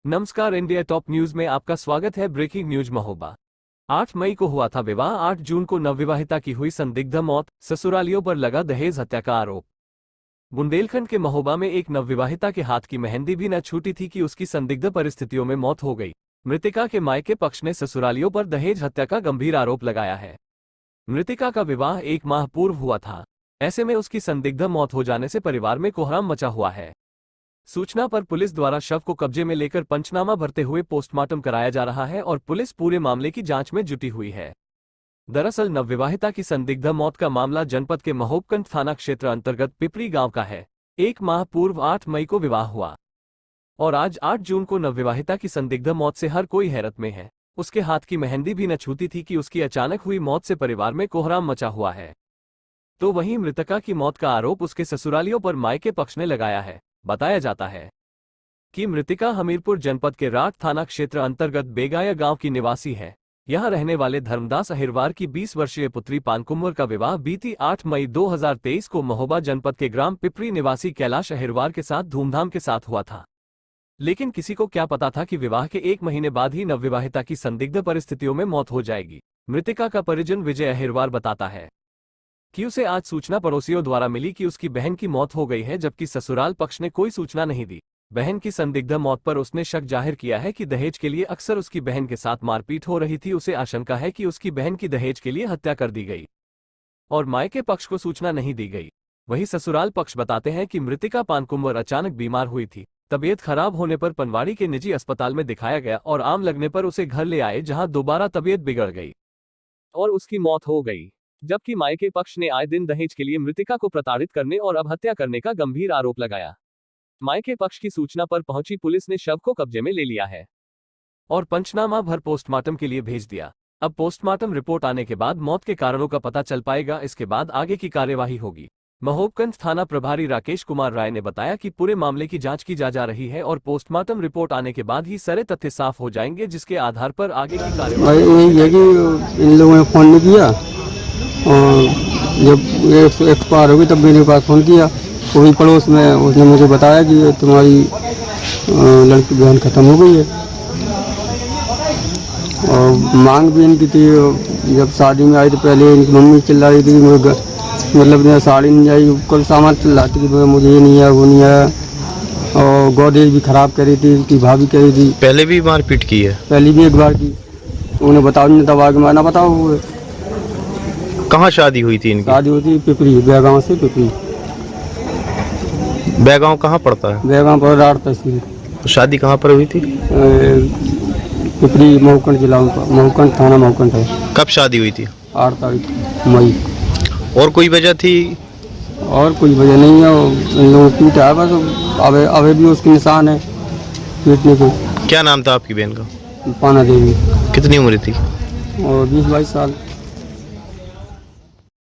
नमस्कार, India top news में आपका स्वागत है। Breaking news. महोबा 8 मई को हुआ था विवाह। 8 जून को नवविवाहिता की हुई संदिग्ध मौत। ससुरालियों पर लगा दहेज हत्या का आरोप। बुंदेलखंड के महोबा में एक नवविवाहिता के हाथ की मेहंदी भी न छूटी थी कि उसकी संदिग्ध परिस्थितियों में मौत हो गई। मृतिका के मायके पक्ष ने ससुरालियों पर दहेज हत्या का गंभीर आरोप लगाया है। मृतिका का विवाह 1 माह पूर्व हुआ था। ऐसे में उसकी संदिग्ध मौत हो जाने से परिवार में कोहराम मचा हुआ है। सूचना पर पुलिस द्वारा शव को कब्जे में लेकर पंचनामा भरते हुए पोस्टमार्टम कराया जा रहा है और पुलिस पूरे मामले की जांच में जुटी हुई है। दरअसल नवविवाहिता की संदिग्ध मौत का मामला जनपद के महोबकंद थाना क्षेत्र अंतर्गत पिपरी गांव का है। 1 माह पूर्व 8 मई को विवाह हुआ और आज 8 जून को नवविवाहिता की संदिग्ध मौत से हर कोई हैरत में है। उसके हाथ की मेहंदी भी न छूती थी कि उसकी अचानक हुई मौत से परिवार में कोहराम मचा हुआ है। तो वहीं मृतका की मौत का आरोप उसके ससुरालियों पर मायके पक्ष ने लगाया है। बताया जाता है कि मृतिका हमीरपुर जनपद के राठ थाना क्षेत्र अंतर्गत बेगाया गांव की निवासी है। यहां रहने वाले धर्मदास अहिरवार की 20 वर्षीय पुत्री पानकुंवर का विवाह बीती 8 मई 2023 को महोबा जनपद के ग्राम पिपरी निवासी कैलाश अहिरवार के साथ धूमधाम के साथ हुआ था। लेकिन किसी को क्या पता था कि विवाह के 1 महीने बाद ही नवविवाहिता की संदिग्ध परिस्थितियों में मौत हो जाएगी। मृतिका का परिजन विजय अहिरवार बताता है कि उसे आज सूचना पड़ोसियों द्वारा मिली कि उसकी बहन की मौत हो गई है, जबकि ससुराल पक्ष ने कोई सूचना नहीं दी। बहन की संदिग्ध मौत पर उसने शक जाहिर किया है कि दहेज के लिए अक्सर उसकी बहन के साथ मारपीट हो रही थी। उसे आशंका है कि उसकी बहन की दहेज के लिए हत्या कर दी गई और मायके पक्ष को सूचना नहीं दी गई। वहीं ससुराल पक्ष बताते हैं कि मृतिका पानकुंवर अचानक बीमार हुई थी। तबीयत खराब होने पर पनवाड़ी के निजी अस्पताल में दिखाया गया और आम लगने पर उसे घर ले आए, जहां दोबारा तबीयत बिगड़ गई और उसकी मौत हो गई। जबकि मायके पक्ष ने आए दिन दहेज के लिए मृतिका को प्रताड़ित करने और अब हत्या करने का गंभीर आरोप लगाया। मायके पक्ष की सूचना पर पहुंची पुलिस ने शव को कब्जे में ले लिया है और पंचनामा भर पोस्टमार्टम के लिए भेज दिया। अब पोस्टमार्टम रिपोर्ट आने के बाद मौत के कारणों का पता चल पाएगा। इसके बाद आगे की कार्यवाही होगी। महोबकंद थाना प्रभारी राकेश कुमार राय ने बताया कि पूरे मामले की जांच की जा रही है और पोस्टमार्टम रिपोर्ट आने के बाद ही सारे तथ्य साफ हो जाएंगे, जिसके आधार पर आगे की कार्यवाही। इन लोगों ने फोन नहीं किया और जब एक्सपायर होगी तब मेरे पास फ़ोन किया। वही पड़ोस में उसने मुझे बताया कि तुम्हारी लड़की बहन ख़त्म हो गई है और मांग भी इनकी थी। जब शादी में आई तो पहले इनकी मम्मी चिल्ला रही थी, मुझे मतलब साड़ी नहीं आई, कल सामान चिल्लाती थी मुझे ये नहीं है वो नहीं है, और गोदरेज भी ख़राब कर रही थी। उसकी भाभी कह रही थी पहले भी मारपीट की है, पहले भी एक बार की। उन्हें बताओ नहीं, तब आगे मैं ना बताओ। कहाँ शादी हुई थी इनकी? शादी होती पिपरी, बेगांव से पिपरी। बेगांव कहाँ पड़ता है? बेगांव पर राठ तहसील। शादी कहाँ पर हुई थी? पिपरी महोबकंद जिला, महोबकंद थाना महोबकंद है। कब शादी हुई थी? 8 तारीख मई। और कोई वजह थी? और कोई वजह नहीं है, इन लोगों को पीटा है बस। अभी भी उसके निशान है पीटने के। क्या नाम था आपकी बहन का? पाना देवी। कितनी उम्र थी? और 20-22 साल।